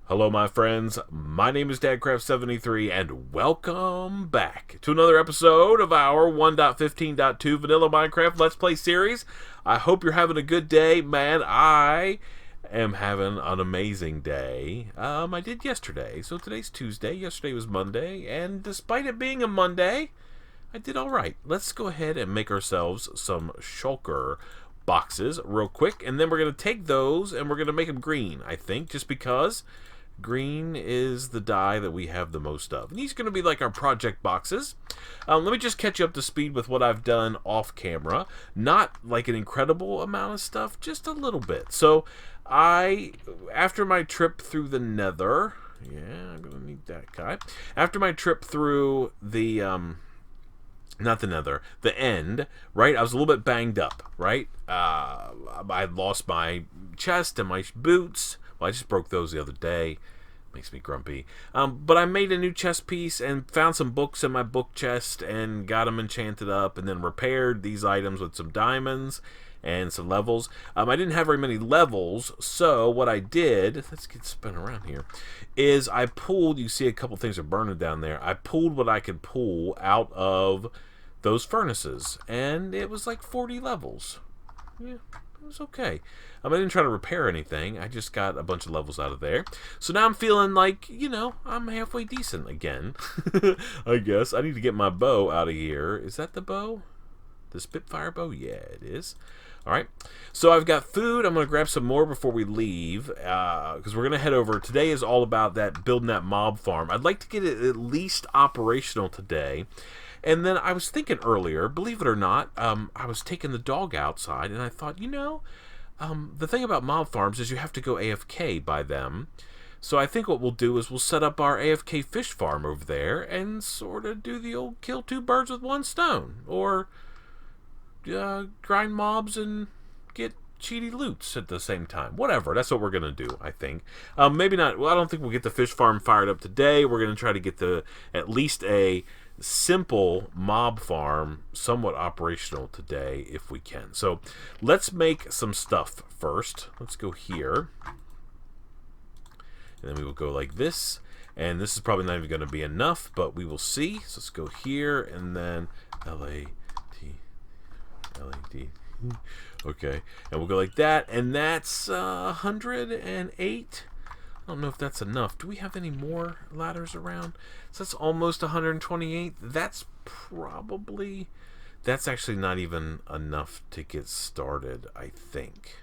Hello, my friends. My name is DadCraft73, and welcome back to another episode of our 1.15.2 Vanilla Minecraft Let's Play series. I hope you're having a good day, man. I am having an amazing day. I did yesterday, so today's Tuesday. Yesterday was Monday, and despite it being a Monday, I did all right. Let's go ahead and make ourselves some shulker boxes real quick, and then we're going to take those and we're going to make them green, I think, just because green is the dye that we have the most of. And these are going to be like our project boxes. Let me just catch you up to speed with what I've done off camera. Not like an incredible amount of stuff, just a little bit. So after my trip through the nether, yeah, I'm going to need that guy. After my trip through the, not the nether, the end, right? I was a little bit banged up, right? I lost my chest and my boots. Well, I just broke those the other day. Makes me grumpy. But I made a new chest piece and found some books in my book chest and got them enchanted up and then repaired these items with some diamonds and some levels. I didn't have very many levels, so what I did, let's get spun around here, is I pulled, you see a couple things are burning down there, I pulled what I could pull out of those furnaces, and it was like 40 levels. Yeah, it was okay. I didn't try to repair anything. I just got a bunch of levels out of there. So now I'm feeling like, you know, I'm halfway decent again. I guess. I need to get my bow out of here. Is that the bow? The Spitfire bow? Yeah, it is. Alright. So I've got food. I'm going to grab some more before we leave. Because we're going to head over. Today is all about building that mob farm. I'd like to get it at least operational today. And then I was thinking earlier, believe it or not, I was taking the dog outside, and I thought, you know, the thing about mob farms is you have to go AFK by them. So I think what we'll do is we'll set up our AFK fish farm over there and sort of do the old kill two birds with one stone. Or grind mobs and get cheaty loots at the same time. Whatever. That's what we're going to do, I think. Maybe not. Well, I don't think we'll get the fish farm fired up today. We're going to try to get at least a simple mob farm somewhat operational today if we can. So let's make some stuff first. Let's go here. And then we will go like this. And this is probably not even going to be enough, but we will see. So let's go here and then L-A-T. Okay. And we'll go like that. And that's 108. I don't know if that's enough. Do we have any more ladders around? So that's almost 128. That's actually not even enough to get started, I think.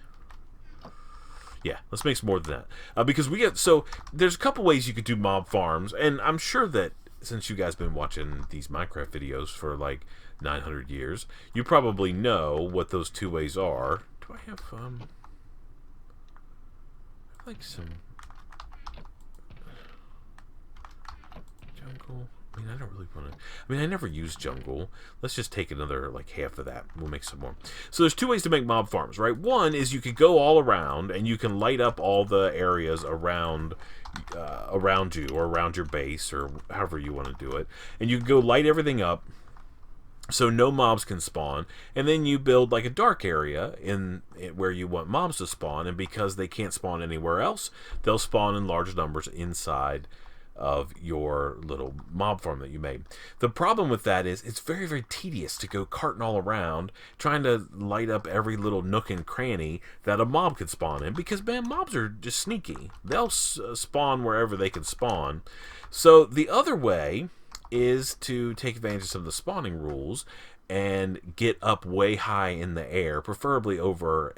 Yeah, let's make some more than that. Because there's a couple ways you could do mob farms, and I'm sure that since you guys have been watching these Minecraft videos for like 900 years, you probably know what those two ways are. Do I have, like some jungle? I mean, I don't really want to. I mean, I never use jungle. Let's just take another, like, half of that. We'll make some more. So there's two ways to make mob farms, right? One is you could go all around, and you can light up all the areas around you, or around your base, or however you want to do it. And you can go light everything up, so no mobs can spawn, and then you build like a dark area where you want mobs to spawn, and because they can't spawn anywhere else, they'll spawn in large numbers inside of your little mob farm that you made. The problem with that is it's very, very tedious to go carting all around trying to light up every little nook and cranny that a mob could spawn in, because, man, mobs are just sneaky. They'll spawn wherever they can spawn. So the other way is to take advantage of some of the spawning rules and get up way high in the air, preferably over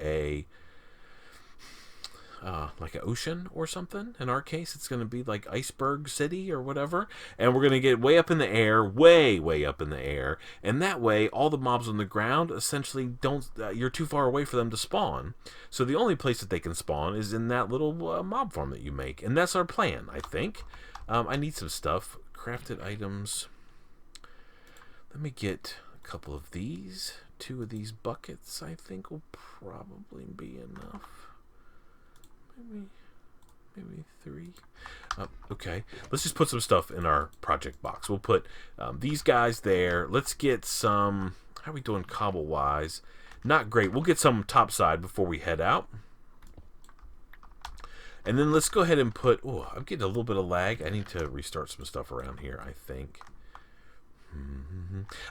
like an ocean or something. In our case, it's going to be like Iceberg City or whatever, and we're going to get way up in the air, way up in the air, and that way all the mobs on the ground essentially don't, you're too far away for them to spawn. So the only place that they can spawn is in that little mob farm that you make, and that's our plan, I think. I need some stuff. Crafted items. Let me get a couple of these. 2 of these buckets, I think, will probably be enough. Maybe 3. Okay, let's just put some stuff in our project box. We'll put these guys there. Let's get some. How are we doing cobble wise? Not great. We'll get some topside before we head out. And then let's go ahead and put... Oh, I'm getting a little bit of lag. I need to restart some stuff around here, I think.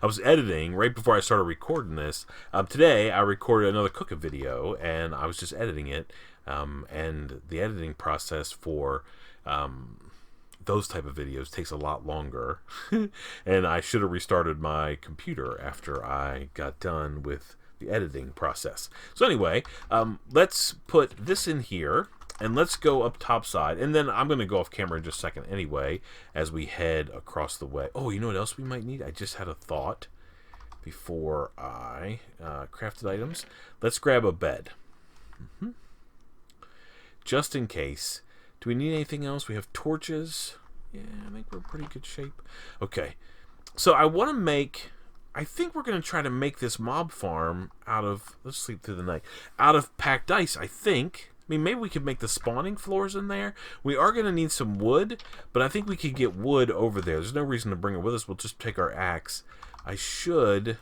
I was editing right before I started recording this. Today, I recorded another cooking video, and I was just editing it. And the editing process for those type of videos takes a lot longer. And I should have restarted my computer after I got done with the editing process. So anyway, let's put this in here. And let's go up top side. And then I'm going to go off camera in just a second anyway as we head across the way. Oh, you know what else we might need? I just had a thought before I crafted items. Let's grab a bed. Just in case. Do we need anything else? We have torches. Yeah, I think we're in pretty good shape. Okay. So I want to make... I think we're going to try to make this mob farm out of... Let's sleep through the night. Out of packed ice, I think... I mean, maybe we could make the spawning floors in there. We are going to need some wood, but I think we could get wood over there. There's no reason to bring it with us. We'll just take our axe. I should...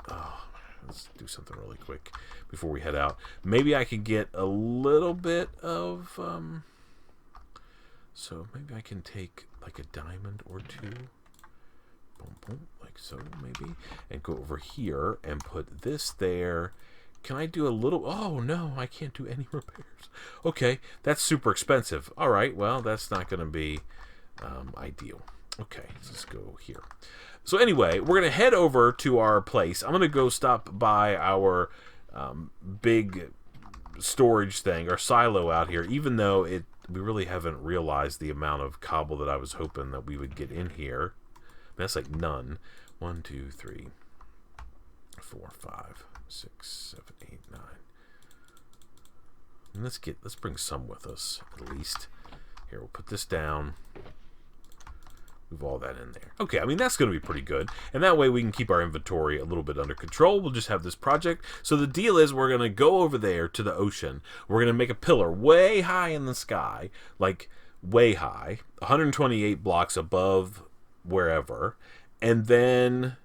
Oh, let's do something really quick before we head out. Maybe I could get a little bit of... So maybe I can take like a diamond or two. Boom, boom, like so maybe. And go over here and put this there. Can I do a little... Oh, no, I can't do any repairs. Okay, that's super expensive. All right, well, that's not going to be ideal. Okay, so let's go here. So anyway, we're going to head over to our place. I'm going to go stop by our big storage thing, our silo out here, even though we really haven't realized the amount of cobble that I was hoping that we would get in here. That's like none. 1, 2, 3, 4, 5, 6, 7, 8, 9. And let's bring some with us at least. Here, we'll put this down. Move all that in there. Okay, I mean that's going to be pretty good, and that way we can keep our inventory a little bit under control. We'll just have this project. So the deal is we're going to go over there to the ocean. We're going to make a pillar way high in the sky, like way high, 128 blocks above wherever, and then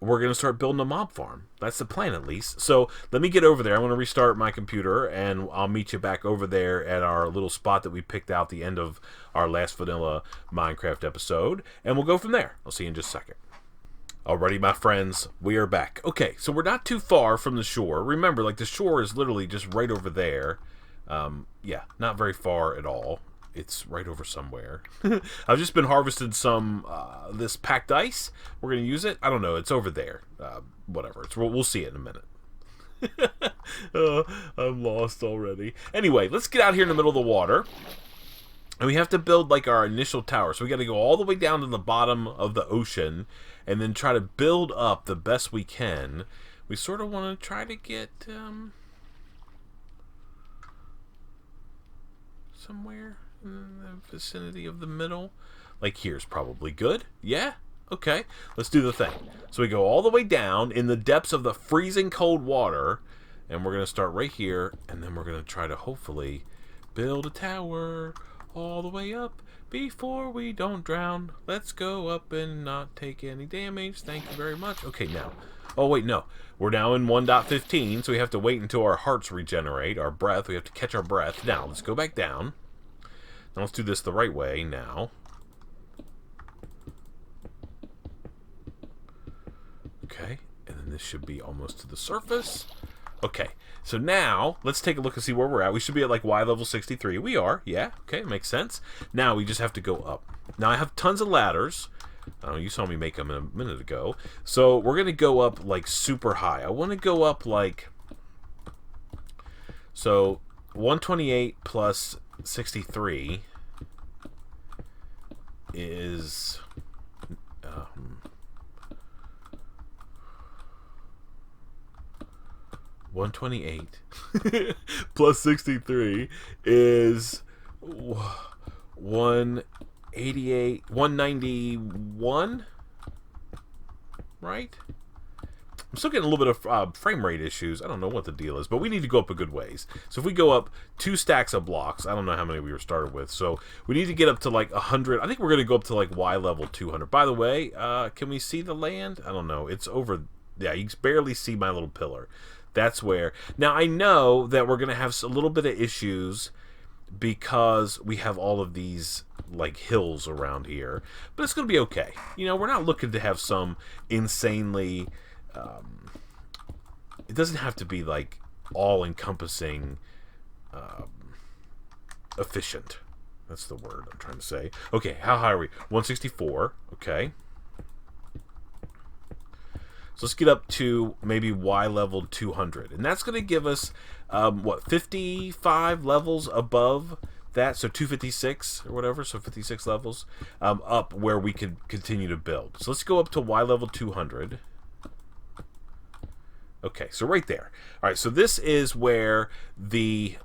we're going to start building a mob farm. That's the plan, at least. So let me get over there. I'm going to restart my computer, and I'll meet you back over there at our little spot that we picked out the end of our last vanilla Minecraft episode, and we'll go from there. I'll see you in just a second. Alrighty, my friends, we are back. Okay, so we're not too far from the shore. Remember, like, the shore is literally just right over there. Yeah, not very far at all. It's right over somewhere. I've just been harvesting some this packed ice. We're going to use it. I don't know. It's over there. Whatever. We'll see it in a minute. I'm lost already. Anyway, let's get out here in the middle of the water. And we have to build like our initial tower. So we got to go all the way down to the bottom of the ocean and then try to build up the best we can. We sort of want to try to get somewhere in the vicinity of the middle. Like here's probably good. Yeah? Okay. Let's do the thing. So we go all the way down in the depths of the freezing cold water, and we're going to start right here, and then we're going to try to hopefully build a tower all the way up before we don't drown. Let's go up and not take any damage. Thank you very much. Okay, now. Oh, wait, no. We're now in 1.15, so we have to wait until our hearts regenerate, our breath. We have to catch our breath. Now, let's go back down. Now let's do this the right way now. Okay, and then this should be almost to the surface. Okay, so now let's take a look and see where we're at. We should be at like Y level 63. We are, yeah, okay, makes sense. Now we just have to go up. Now I have tons of ladders. You saw me make them a minute ago. So we're going to go up like super high. I want to go up like... So 128 plus 63 is 128 plus 63 is 188, 191, right? I'm still getting a little bit of frame rate issues. I don't know what the deal is, but we need to go up a good ways. So if we go up 2 stacks of blocks, I don't know how many we were started with, so we need to get up to like 100. I think we're going to go up to like Y level 200. By the way, can we see the land? I don't know. It's over. Yeah, you can barely see my little pillar. That's where. Now, I know that we're going to have a little bit of issues because we have all of these like hills around here, but it's going to be okay. You know, we're not looking to have some insanely it doesn't have to be like all-encompassing efficient. That's the word I'm trying to say. Okay, how high are we? 164. Okay. So let's get up to maybe Y level 200. And that's going to give us, 55 levels above that. So 256 or whatever. So 56 levels up where we can continue to build. So let's go up to Y level 200. Okay, so right there. All right, so this is where the...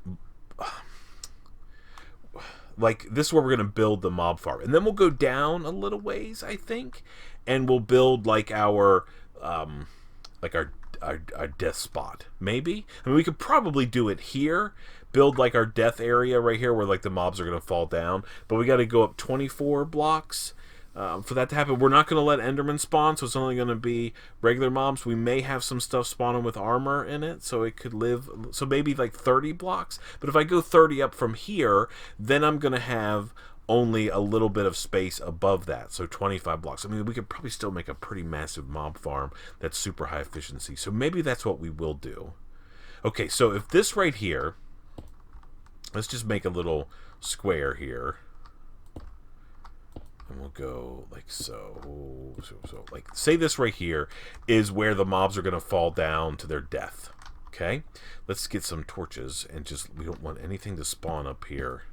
Like, this is where we're going to build the mob farm. And then we'll go down a little ways, I think. And we'll build, like, our death spot. Maybe? I mean, we could probably do it here. Build, like, our death area right here where, like, the mobs are going to fall down. But we got to go up 24 blocks for that to happen. We're not going to let Enderman spawn, so it's only going to be regular mobs. We may have some stuff spawning with armor in it, so it could live... So maybe, like, 30 blocks. But if I go 30 up from here, then I'm going to have only a little bit of space above that, so 25 blocks. I mean, we could probably still make a pretty massive mob farm that's super high efficiency, so maybe that's what we will do. Okay, so if this right here, let's just make a little square here, and we'll go like so, like, say this right here is where the mobs are going to fall down to their death. Okay, let's get some torches, and just, we don't want anything to spawn up here,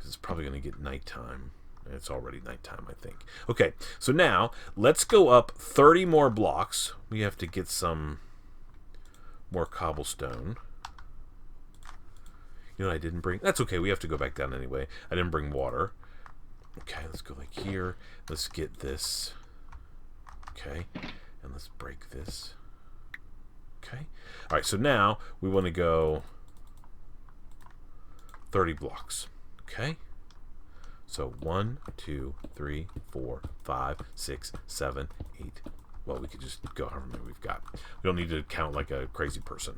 it's probably going to get nighttime. It's already nighttime, I think. Okay, so now let's go up 30 more blocks. We have to get some more cobblestone. You know what I didn't bring? That's okay, we have to go back down anyway. I didn't bring water. Okay, let's go like here. Let's get this. Okay, and let's break this. Okay. All right, so now we want to go 30 blocks. Okay, so 1, 2, 3, 4, 5, 6, 7, 8. Well, we could just go however many we've got. We don't need to count like a crazy person.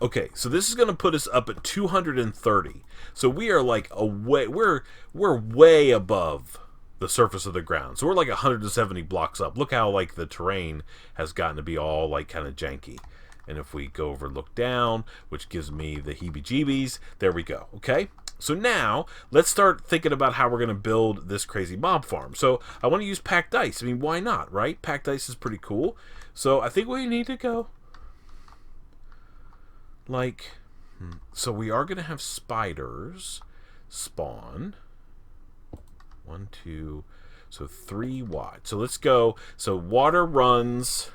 Okay, so this is going to put us up at 230. So we are like we're way above the surface of the ground. So we're like 170 blocks up. Look how like the terrain has gotten to be all like kind of janky. And if we go over, look down, which gives me the heebie-jeebies, there we go, okay? So now, let's start thinking about how we're going to build this crazy mob farm. So I want to use packed ice. I mean, why not, right? Packed ice is pretty cool. So I think we need to go, like, so we are going to have spiders spawn. 1, 2, so 3 wide. So let's go, so water runs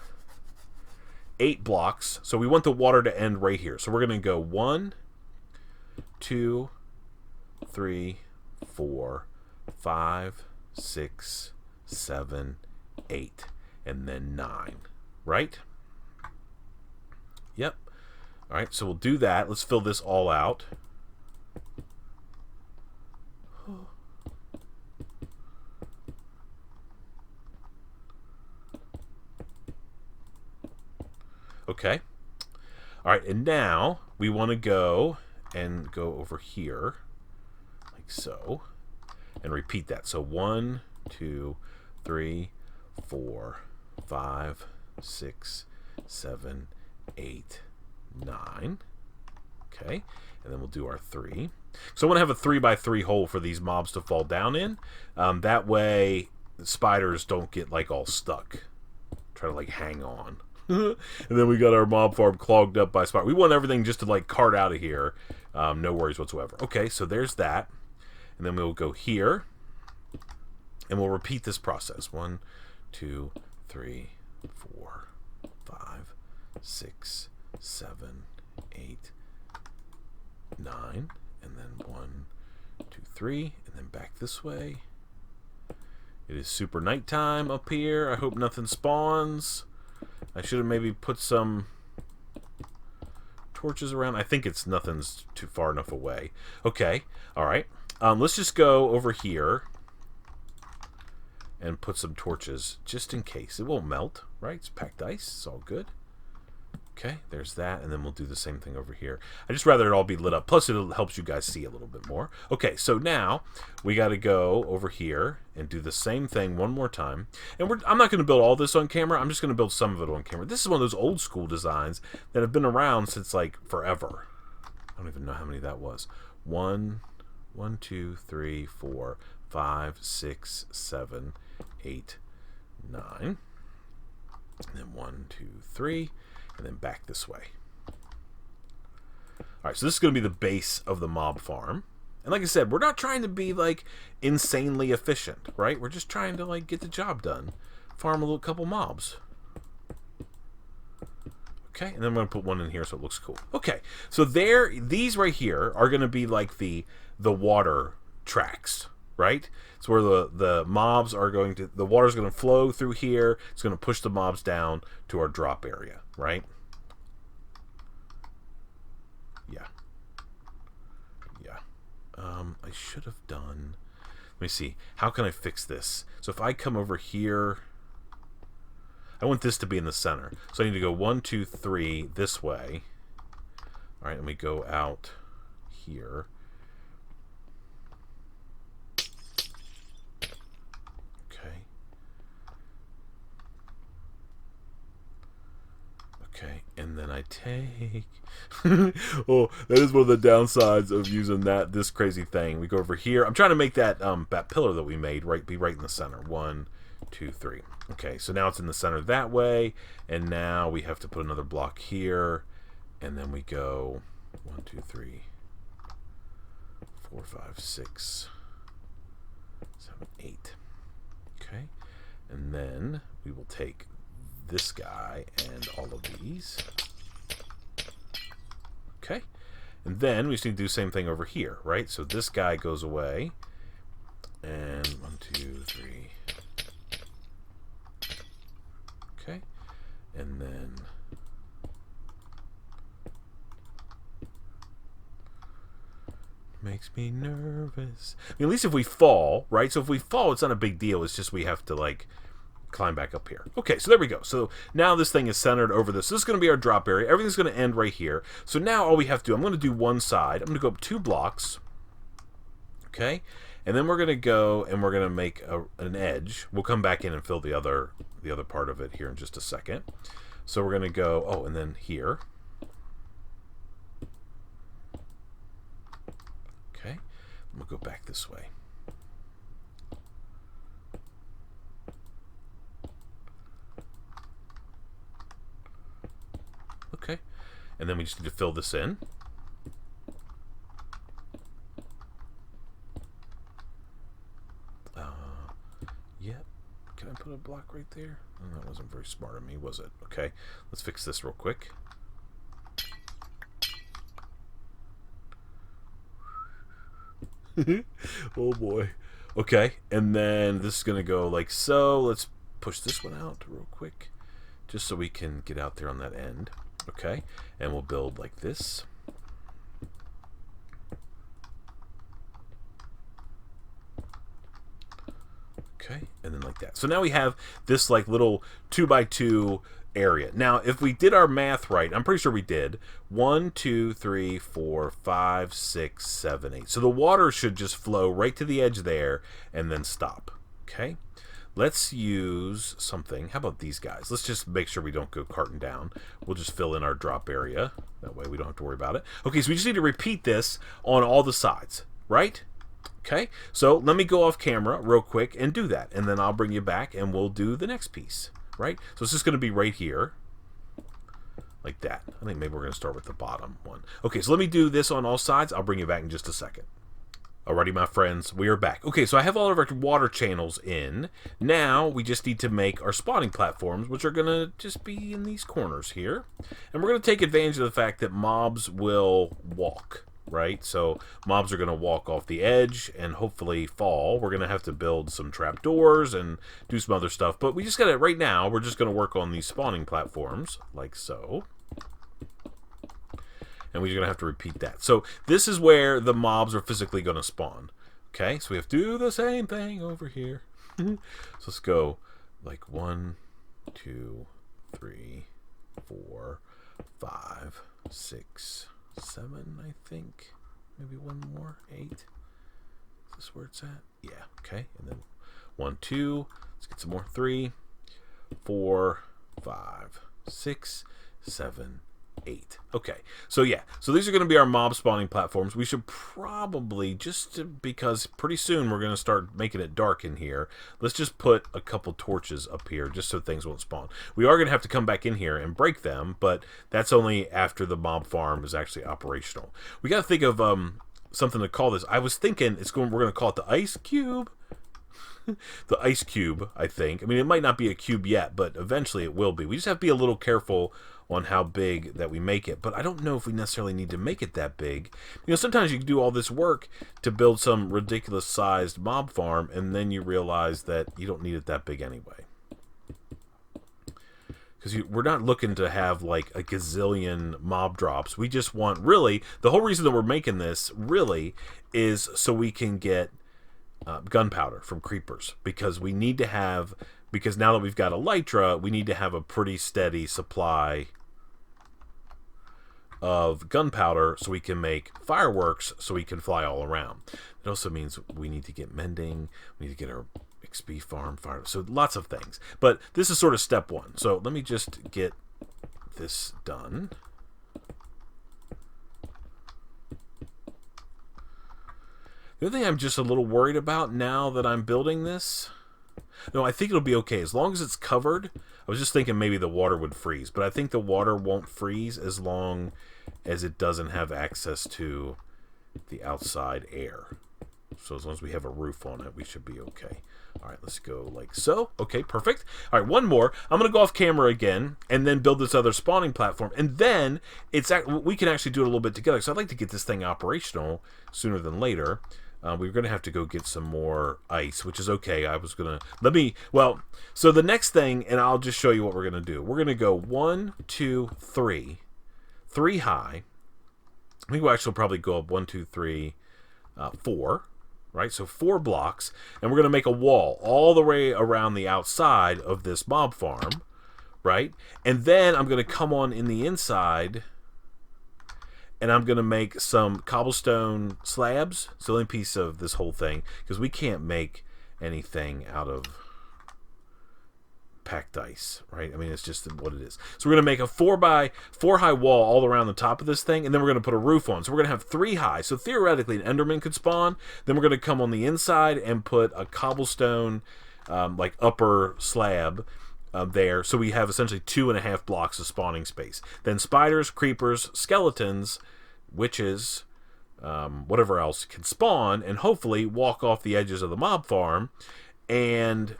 8 blocks, so we want the water to end right here. So we're going to go 1, 2, 3, 4, 5, 6, 7, 8, and then 9, right? Yep. All right, so we'll do that. Let's fill this all out. Okay. All right, and now we want to go over here, like so, and repeat that. So 1, 2, 3, 4, 5, 6, 7, 8, 9. Okay, and then we'll do our 3. So I want to have a 3x3 hole for these mobs to fall down in. That way the spiders don't get like all stuck. Try to like hang on. And then we got our mob farm clogged up by spiders. We want everything just to like cart out of here. No worries whatsoever. Okay, so there's that. And then we'll go here. And we'll repeat this process. 1, 2, 3, 4, 5, 6, 7, 8, 9. And then 1, 2, 3. And then back this way. It is super nighttime up here. I hope nothing spawns. I should have maybe put some torches around. I think it's nothing's too far enough away. Okay, all right. Let's just go over here and put some torches just in case. It won't melt, right? It's packed ice. It's all good. Okay, there's that, and then we'll do the same thing over here. I just rather it all be lit up. Plus, it helps you guys see a little bit more. Okay, so now we got to go over here and do the same thing one more time. And I'm not going to build all this on camera. I'm just going to build some of it on camera. This is one of those old school designs that have been around since like forever. I don't even know how many that was. 1, 2, 3, 4, 5, 6, 7, 8, 9. And then 1, 2, 3. And then back this way. Alright, so this is going to be the base of the mob farm. And like I said, we're not trying to be, like, insanely efficient, right? We're just trying to, like, get the job done. Farm a little couple mobs. Okay, and then I'm going to put one in here so it looks cool. Okay, so these right here are going to be, like, the water tracks, right? It's where the mobs are going to, the water's going to flow through here. It's going to push the mobs down to our drop area, right? Yeah. Yeah. I should have done, let me see, how can I fix this? So if I come over here, I want this to be in the center. So I need to go 1, 2, 3 this way. All right, and we go out here. Okay, and then I take... oh, that is one of the downsides of using this crazy thing. We go over here. I'm trying to make that pillar that we made be right in the center. 1, 2, 3. Okay, so now it's in the center that way, and now we have to put another block here, and then we go 1, 2, 3, 4, 5, 6, 7, 8. Okay, and then we will take this guy and all of these. Okay, and then we just need to do the same thing over here, right? So this guy goes away, and 1, 2, 3. Okay, and then makes me nervous. I mean, at least if we fall, right? So if we fall, it's not a big deal. It's just we have to like climb back up here. Okay, so there we go. So now this thing is centered over this. This is going to be our drop area. Everything's going to end right here. So now all we have to do, I'm going to do one side. I'm going to go up 2 blocks. Okay, and then we're going to go and we're going to make an edge. We'll come back in and fill the other part of it here in just a second. So we're going to go, oh, and then here. Okay, we'll go back this way. Okay, and then we just need to fill this in. Yep. Can I put a block right there? Oh, that wasn't very smart of me, was it? Okay, let's fix this real quick. Oh boy. Okay, and then this is going to go like so. Let's push this one out real quick, just so we can get out there on that end. Okay, and we'll build like this. Okay, and then like that. So now we have this like little 2x2 area. Now, if we did our math right, I'm pretty sure we did. 1, 2, 3, 4, 5, 6, 7, 8. So the water should just flow right to the edge there and then stop. Okay. Let's use something. How about these guys? Let's just make sure we don't go carting down. We'll just fill in our drop area. That way we don't have to worry about it. Okay, so we just need to repeat this on all the sides, right? Okay, so let me go off camera real quick and do that. And then I'll bring you back and we'll do the next piece, right? So it's just going to be right here. Like that. I think maybe we're going to start with the bottom one. Okay, so let me do this on all sides. I'll bring you back in just a second. Alrighty, my friends, we are back. Okay, so I have all of our water channels in. Now, we just need to make our spawning platforms, which are going to just be in these corners here. And we're going to take advantage of the fact that mobs will walk, right? So, mobs are going to walk off the edge and hopefully fall. We're going to have to build some trapdoors and do some other stuff. But we just got to, right now, we're just going to work on these spawning platforms, like so. And we're going to have to repeat that. So this is where the mobs are physically going to spawn. Okay, so we have to do the same thing over here. So let's go like 1, 2, 3, 4, 5, 6, 7, I think. Maybe one more. 8. Is this where it's at? Yeah, okay. And then 1, 2. Let's get some more. 3, 4, 5, 6, 7, 8. Okay, so yeah, so these are going to be our mob spawning platforms. We should probably, because pretty soon we're going to start making it dark in here, let's just put a couple torches up here just so things won't spawn. We are going to have to come back in here and break them, but that's only after the mob farm is actually operational. We got to think of something to call this. I was thinking we're going to call it the ice cube. The ice cube, I think. I mean, it might not be a cube yet, but eventually it will be. We just have to be a little careful on how big that we make it. But I don't know if we necessarily need to make it that big. You know, sometimes you can do all this work to build some ridiculous sized mob farm, and then you realize that you don't need it that big anyway. Because we're not looking to have like a gazillion mob drops. We just want, really, the whole reason that we're making this really is so we can get gunpowder from creepers, because we need to have, because now that we've got elytra, we need to have a pretty steady supply of gunpowder so we can make fireworks so we can fly all around. It also means we need to get mending, we need to get our XP farm, so lots of things. But this is sort of step one. So let me just get this done. The other thing I'm just a little worried about now that I'm building this, no, I think it'll be okay as long as it's covered. I was just thinking maybe the water would freeze, but I think the water won't freeze as long as it doesn't have access to the outside air. So as long as we have a roof on it, we should be okay. All right, let's go like so. Okay, perfect. All right, one more. I'm going to go off camera again and then build this other spawning platform. And then we can actually do it a little bit together. So I'd like to get this thing operational sooner than later. We're going to have to go get some more ice, which is okay. I was going to... so the next thing, and I'll just show you what we're going to do. We're going to go 1, 2, 3. 3 high. I think we'll actually probably go up 1, 2, 3, 4. Right? So 4 blocks. And we're going to make a wall all the way around the outside of this mob farm. Right? And then I'm going to come on in the inside... and I'm going to make some cobblestone slabs. It's the only piece of this whole thing, because we can't make anything out of packed ice, right? I mean, it's just what it is. So we're going to make a 4x4 high wall all around the top of this thing, and then we're going to put a roof on. So we're going to have 3 high. So theoretically, an Enderman could spawn. Then we're going to come on the inside and put a cobblestone, like upper slab, there. So we have essentially 2.5 blocks of spawning space. Then spiders, creepers, skeletons, witches, whatever else can spawn and hopefully walk off the edges of the mob farm, and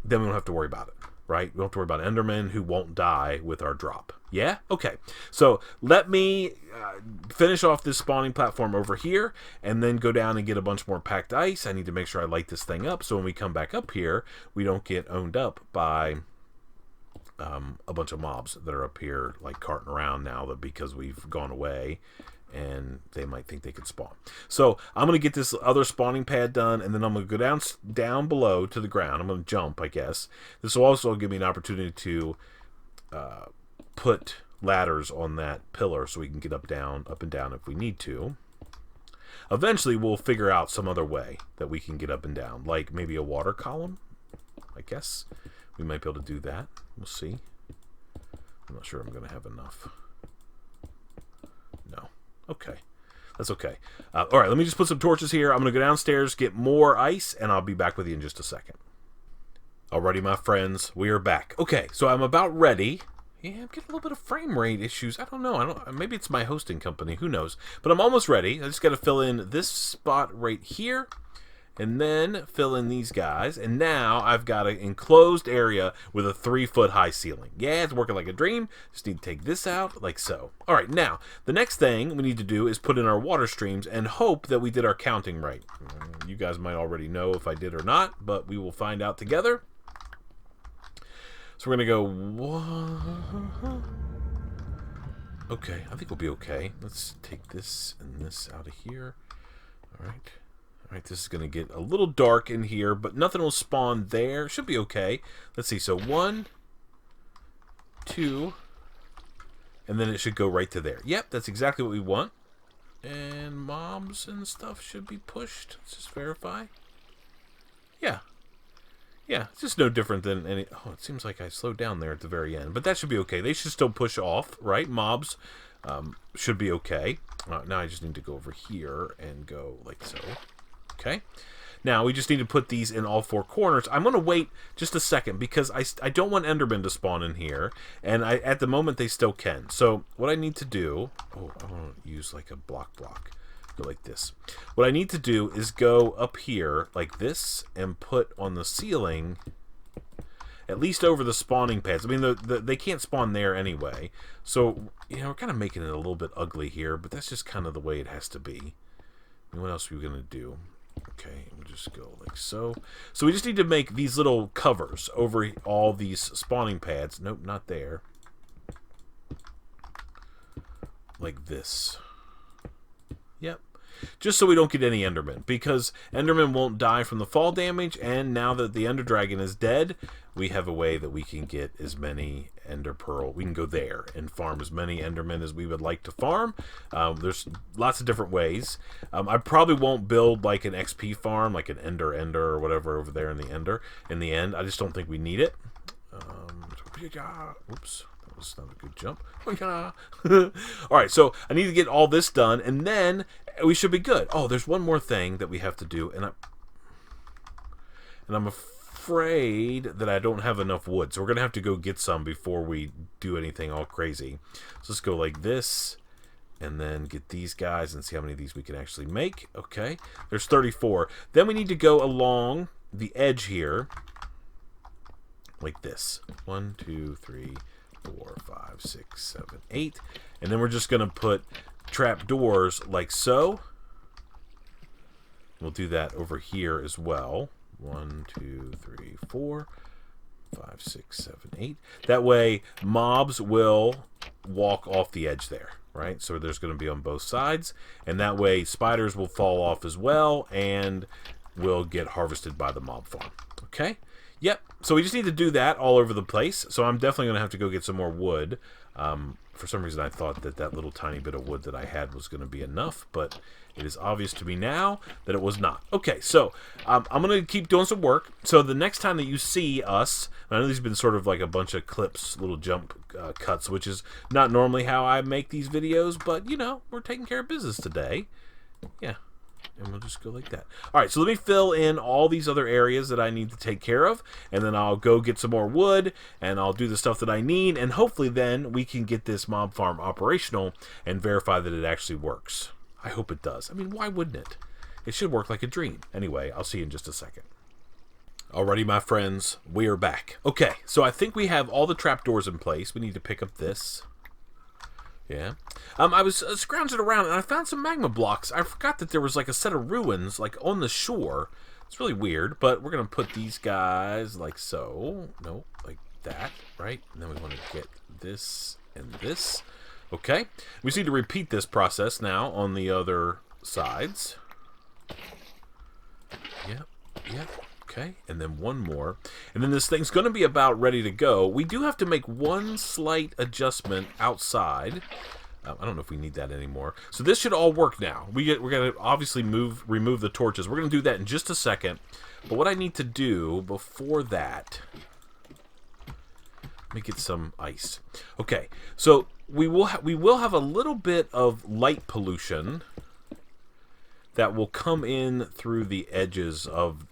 then we don't have to worry about it, right? We don't have to worry about Endermen who won't die with our drop. Yeah? Okay. So let me finish off this spawning platform over here and then go down and get a bunch more packed ice. I need to make sure I light this thing up so when we come back up here, we don't get owned up by a bunch of mobs that are up here like carting around now that because we've gone away and they might think they could spawn. So I'm going to get this other spawning pad done, and then I'm going to go down below to the ground. I'm going to jump, I guess. This will also give me an opportunity to put ladders on that pillar so we can get up and down if we need to. Eventually we'll figure out some other way that we can get up and down, like maybe a water column, I guess. We might be able to do that. We'll see. I'm not sure I'm going to have enough. No. Okay. That's okay. All right, let me just put some torches here. I'm going to go downstairs, get more ice, and I'll be back with you in just a second. Alrighty, my friends. We are back. Okay, so I'm about ready. Yeah, I'm getting a little bit of frame rate issues. I don't know. Maybe it's my hosting company. Who knows? But I'm almost ready. I just got to fill in this spot right here. And then fill in these guys. And now I've got an enclosed area with a 3-foot high ceiling. Yeah, it's working like a dream. Just need to take this out like so. All right, now, the next thing we need to do is put in our water streams and hope that we did our counting right. You guys might already know if I did or not, but we will find out together. So we're going to go... Okay, I think we'll be okay. Let's take this and this out of here. All right. All right, this is going to get a little dark in here, but nothing will spawn there. Should be okay. Let's see. So 1, 2, And then it should go right to there. Yep, that's exactly what we want. And mobs and stuff should be pushed. Let's just verify. Yeah. Yeah, it's just no different than any... Oh, it seems like I slowed down there at the very end. But that should be okay. They should still push off, right? Mobs should be okay. Now I just need to go over here and go like so. Okay. Now we just need to put these in all four corners. I'm going to wait just a second because I don't want Endermen to spawn in here. And at the moment they still can. So what I need to do... Oh, I want to use like a block. Go like this. What I need to do is go up here like this and put on the ceiling at least over the spawning pads. I mean, they can't spawn there anyway. So, you know, we're kind of making it a little bit ugly here, but that's just kind of the way it has to be. I mean, what else are we going to do? Okay, we'll just go like so. So we just need to make these little covers over all these spawning pads. Nope, not there. Like this. Yep. Just so we don't get any Endermen, because Endermen won't die from the fall damage, and now that the Ender Dragon is dead, we have a way that we can get as many Ender Pearl. We can go there and farm as many Endermen as we would like to farm. There's lots of different ways. I probably won't build like an XP farm, like an Ender or whatever over there in the Ender. In the end, I just don't think we need it. Oops. That's not a good jump. Alright, so I need to get all this done, and then we should be good. Oh, there's one more thing that we have to do, and I'm afraid that I don't have enough wood, so we're going to have to go get some before we do anything all crazy. So let's go like this, and then get these guys and see how many of these we can actually make. Okay, there's 34. Then we need to go along the edge here, like this. 1, 2, 3, 4, 5, 6, 7, 8, and then we're just going to put trap doors like so. We'll do that over here as well. 1, 2, 3, 4, 5, 6, 7, 8. That way mobs will walk off the edge there, right? So there's going to be on both sides, and that way spiders will fall off as well and will get harvested by the mob farm. Okay? Yep, so we just need to do that all over the place. So I'm definitely going to have to go get some more wood. For some reason I thought that little tiny bit of wood that I had was going to be enough, but it is obvious to me now that it was not. Okay, so I'm going to keep doing some work. So the next time that you see us, I know these have been sort of like a bunch of clips, little jump cuts, which is not normally how I make these videos, but, you know, we're taking care of business today. Yeah. And we'll just go like that. Alright, so let me fill in all these other areas that I need to take care of, and then I'll go get some more wood, and I'll do the stuff that I need, and hopefully then we can get this mob farm operational and verify that it actually works. I hope it does. I mean, why wouldn't it? It should work like a dream. Anyway, I'll see you in just a second. Alrighty, my friends, we are back. Okay, so I think we have all the trapdoors in place. We need to pick up this. Yeah. I was scrounging around and I found some magma blocks. I forgot that there was like a set of ruins like on the shore. It's really weird, but we're going to put these guys like so. No, like that, right? And then we want to get this and this. Okay. We just need to repeat this process now on the other sides. Yep. Yep. Okay, and then one more. And then this thing's going to be about ready to go. We do have to make one slight adjustment outside. I don't know if we need that anymore. So this should all work now. We're going to obviously remove the torches. We're going to do that in just a second. But what I need to do before that... Let me get some ice. Okay, so we will have a little bit of light pollution that will come in through the edges of...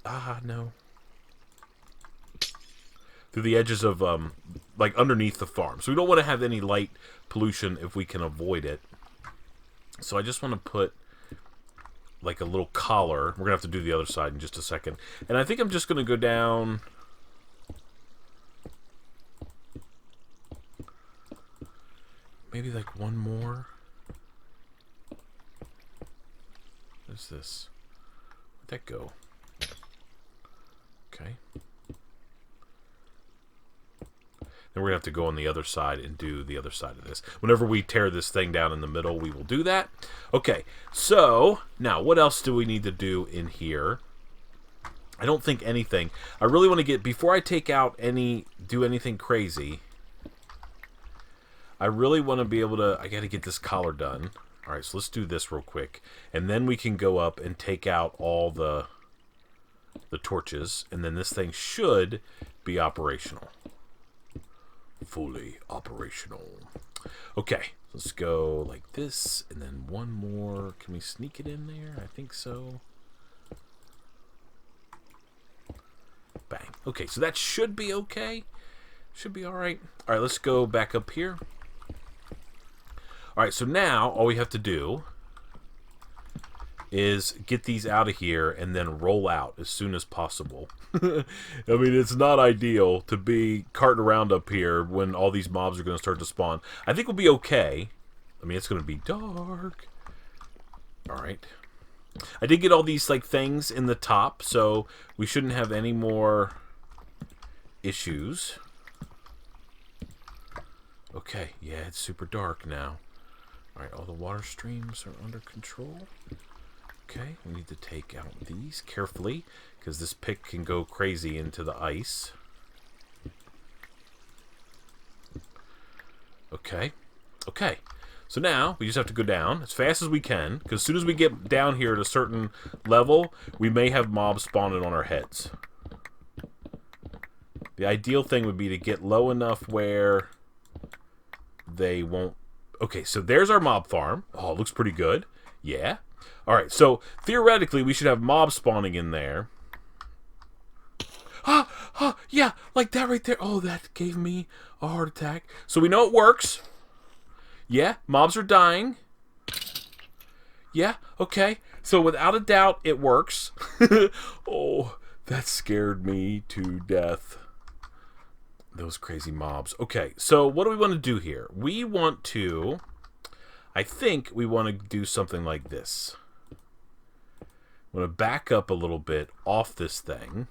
Through the edges of, like, underneath the farm. So we don't want to have any light pollution if we can avoid it. So I just want to put, like, a little collar. We're going to have to do the other side in just a second. And I think I'm just going to go down... Maybe, like, one more... What is this? Where'd that go? Okay. Then we're going to have to go on the other side and do the other side of this. Whenever we tear this thing down in the middle, we will do that. Okay, so now what else do we need to do in here? I don't think anything. I really want to get, before I take out do anything crazy, I really want to be able to... I got to get this collar done. All right, so let's do this real quick. And then we can go up and take out all the torches. And then this thing should be operational. Fully operational. Okay, let's go like this. And then one more. Can we sneak it in there? I think so. Bang. Okay, so that should be okay. Should be all right. All right, let's go back up here. All right, so now all we have to do is get these out of here and then roll out as soon as possible. I mean, it's not ideal to be carting around up here when all these mobs are going to start to spawn. I think we'll be okay. I mean, it's going to be dark. All right. I did get all these like things in the top, so we shouldn't have any more issues. Okay, yeah, it's super dark now. All right, all the water streams are under control. Okay, we need to take out these carefully because this pick can go crazy into the ice. Okay, okay. So now we just have to go down as fast as we can because as soon as we get down here at a certain level, we may have mobs spawning on our heads. The ideal thing would be to get low enough where they won't... Okay, so there's our mob farm. Oh, it looks pretty good. Yeah. All right, so theoretically, we should have mobs spawning in there. Yeah, like that right there. Oh, that gave me a heart attack. So we know it works. Yeah, mobs are dying. Yeah, okay. So without a doubt, it works. Oh, that scared me to death. Those crazy mobs. Okay, so what do we want to do here? We want to... I think we want to do something like this. I want to back up a little bit off this thing.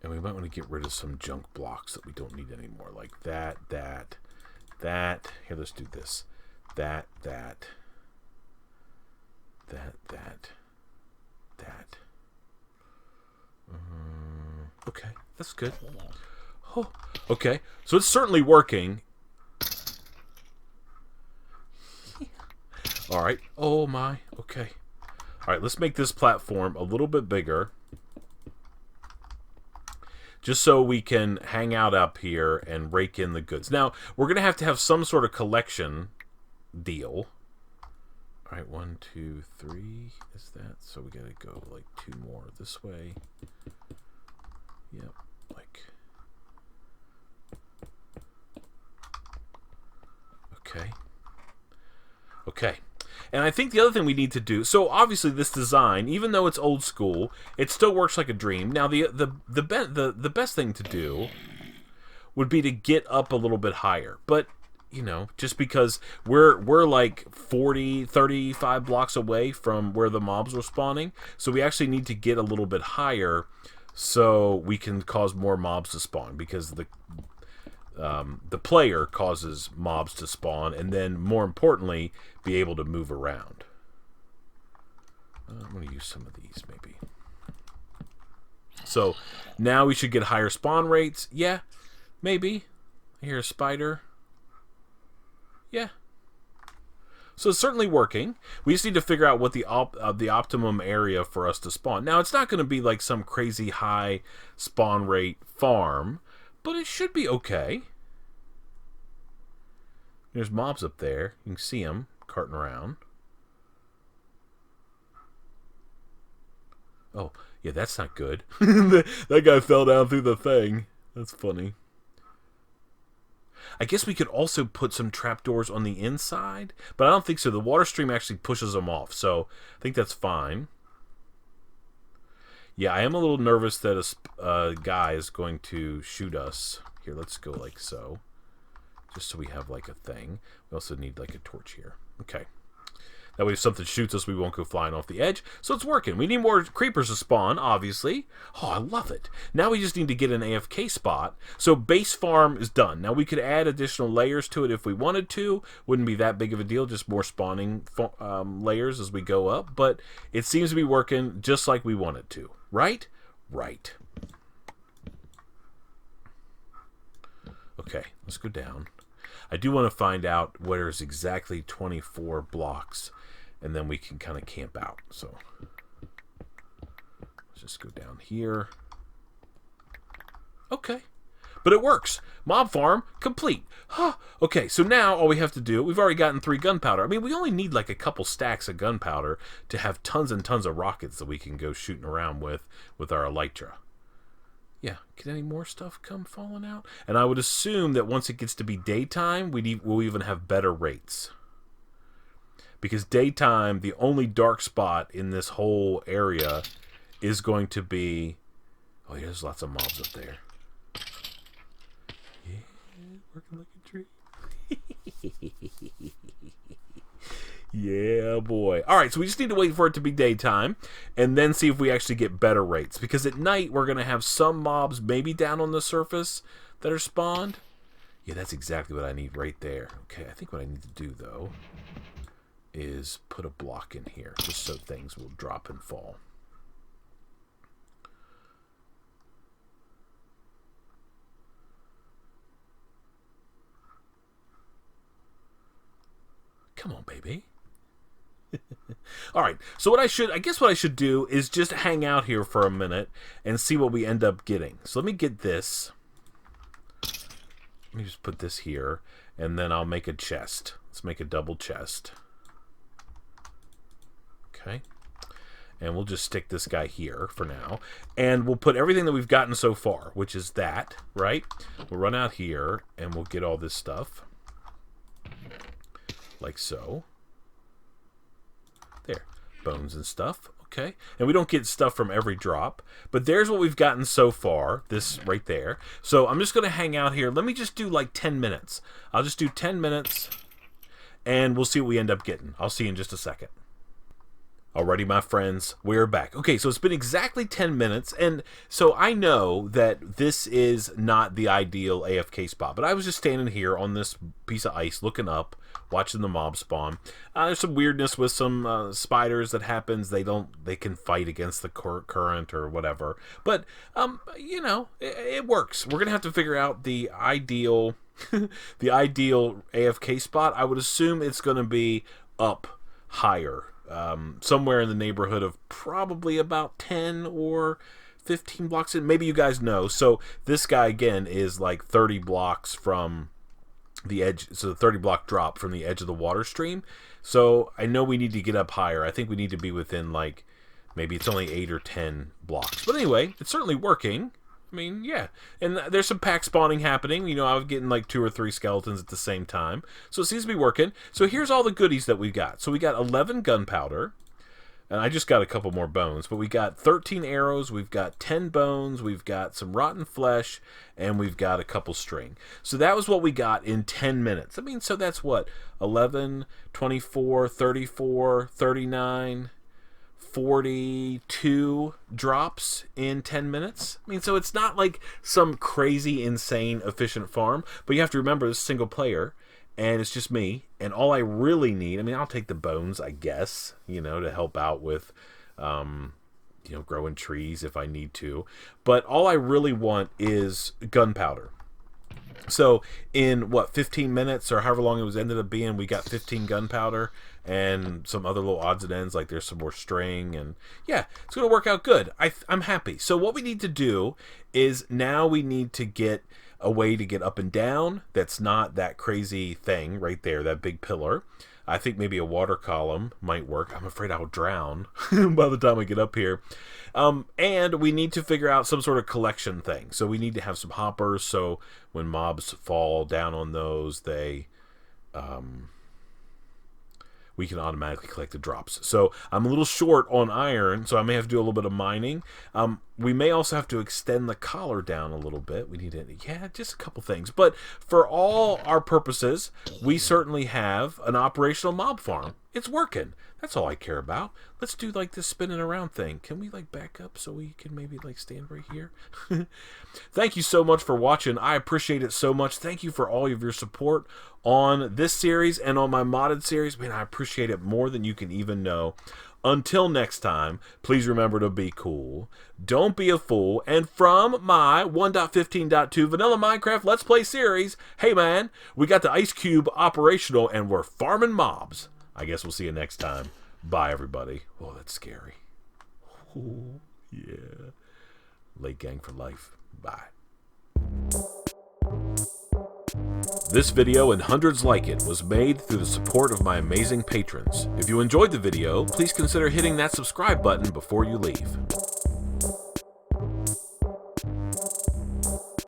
And we might want to get rid of some junk blocks that we don't need anymore. Like that. Here, let's do this. That. Okay, that's good. Oh, okay, so it's certainly working. All right. Oh my. Okay. All right. Let's make this platform a little bit bigger, just so we can hang out up here and rake in the goods. Now we're gonna have to have some sort of collection deal. All right. 1, 2, 3. Is that so? We gotta go like 2 more this way. Yep. Like. Okay. Okay. And I think the other thing we need to do, so obviously this design, even though it's old school, it still works like a dream. Now the best thing to do would be to get up a little bit higher. But, you know, just because we're like 35 blocks away from where the mobs were spawning, so we actually need to get a little bit higher so we can cause more mobs to spawn, because the player causes mobs to spawn, and then, more importantly, be able to move around. I'm going to use some of these, maybe. So, now we should get higher spawn rates. Yeah, maybe. I hear a spider. Yeah. So, it's certainly working. We just need to figure out what the optimum area for us to spawn. Now, it's not going to be like some crazy high spawn rate farm, but it should be okay. There's mobs up there. You can see them carting around. Oh, yeah, that's not good. That guy fell down through the thing. That's funny. I guess we could also put some trapdoors on the inside, but I don't think so. The water stream actually pushes them off, so I think that's fine. Yeah, I am a little nervous that a guy is going to shoot us. Here, let's go like so. Just so we have like a thing. We also need like a torch here. Okay. That way if something shoots us, we won't go flying off the edge. So it's working. We need more creepers to spawn, obviously. Oh, I love it. Now we just need to get an AFK spot. So base farm is done. Now we could add additional layers to it if we wanted to. Wouldn't be that big of a deal. Just more spawning layers as we go up. But it seems to be working just like we want it to. Right? Right. Okay, let's go down. I do want to find out where there's exactly 24 blocks, and then we can kind of camp out. So let's just go down here. Okay. But it works. Mob farm complete. Huh. Okay, so now all we have to do, we've already gotten 3 gunpowder. I mean, we only need like a couple stacks of gunpowder to have tons and tons of rockets that we can go shooting around with our elytra. Yeah, can any more stuff come falling out? And I would assume that once it gets to be daytime, we'll even have better rates. Because daytime, the only dark spot in this whole area is going to be... Oh, yeah, there's lots of mobs up there. Working like a tree. Yeah, boy. All right, so we just need to wait for it to be daytime and then see if we actually get better rates. Because at night, we're going to have some mobs maybe down on the surface that are spawned. Yeah, that's exactly what I need right there. Okay, I think what I need to do, though, is put a block in here just so things will drop and fall. Come on, baby. All right, so I guess what I should do is just hang out here for a minute and see what we end up getting. So let me get this. Let me just put this here, and then I'll make a chest. Let's make a double chest. Okay. And we'll just stick this guy here for now. And we'll put everything that we've gotten so far, which is that, right? We'll run out here, and we'll get all this stuff. Like so. There. Bones and stuff. Okay. And we don't get stuff from every drop. But there's what we've gotten so far. This right there. So I'm just going to hang out here. Let me just do like 10 minutes. I'll just do 10 minutes. And we'll see what we end up getting. I'll see you in just a second. Alrighty, my friends, we're back. Okay, so it's been exactly 10 minutes, and so I know that this is not the ideal AFK spot, but I was just standing here on this piece of ice looking up, watching the mob spawn. There's some weirdness with some spiders that happens. They can fight against the current or whatever, but, you know, it works. We're going to have to figure out the ideal, the ideal AFK spot. I would assume it's going to be up higher. Somewhere in the neighborhood of probably about 10 or 15 blocks in. Maybe you guys know. So this guy, again, is like 30 blocks from the edge. So 30 block drop from the edge of the water stream. So I know we need to get up higher. I think we need to be within like, maybe it's only 8 or 10 blocks. But anyway, it's certainly working. I mean, yeah. And there's some pack spawning happening. You know, I was getting like 2 or 3 skeletons at the same time. So it seems to be working. So here's all the goodies that we've got. So we got 11 gunpowder. And I just got a couple more bones. But we got 13 arrows. We've got 10 bones. We've got some rotten flesh. And we've got a couple string. So that was what we got in 10 minutes. I mean, so that's what? 11, 24, 34, 39... 42 drops in 10 minutes. I mean, so it's not like some crazy, insane, efficient farm, but you have to remember this is single player, and it's just me, and all I really need, I mean, I'll take the bones, I guess, you know, to help out with, you know, growing trees if I need to, but all I really want is gunpowder. So in, what, 15 minutes or however long it was ended up being, we got 15 gunpowder and some other little odds and ends, like there's some more string, and yeah, it's going to work out good. I'm happy. So what we need to do is now we need to get a way to get up and down that's not that crazy thing right there, that big pillar. I think maybe a water column might work. I'm afraid I'll drown by the time I get up here. And we need to figure out some sort of collection thing. So we need to have some hoppers, so when mobs fall down on those, they... we can automatically collect the drops. So I'm a little short on iron, so I may have to do a little bit of mining. We may also have to extend the collar down a little bit. We need to, yeah, just a couple things. But for all our purposes, we certainly have an operational mob farm. It's working. That's all I care about. Let's do like this spinning around thing. Can we like back up so we can maybe like stand right here? Thank you so much for watching. I appreciate it so much. Thank you for all of your support on this series and on my modded series. Man, I appreciate it more than you can even know. Until next time, please remember to be cool, don't be a fool, and from my 1.15.2 Vanilla Minecraft Let's Play series, hey man, we got the Ice Cube operational and we're farming mobs. I guess we'll see you next time. Bye, everybody. Oh, that's scary. Oh, yeah. Late gang for life. Bye. This video and hundreds like it was made through the support of my amazing patrons. If you enjoyed the video, please consider hitting that subscribe button before you leave.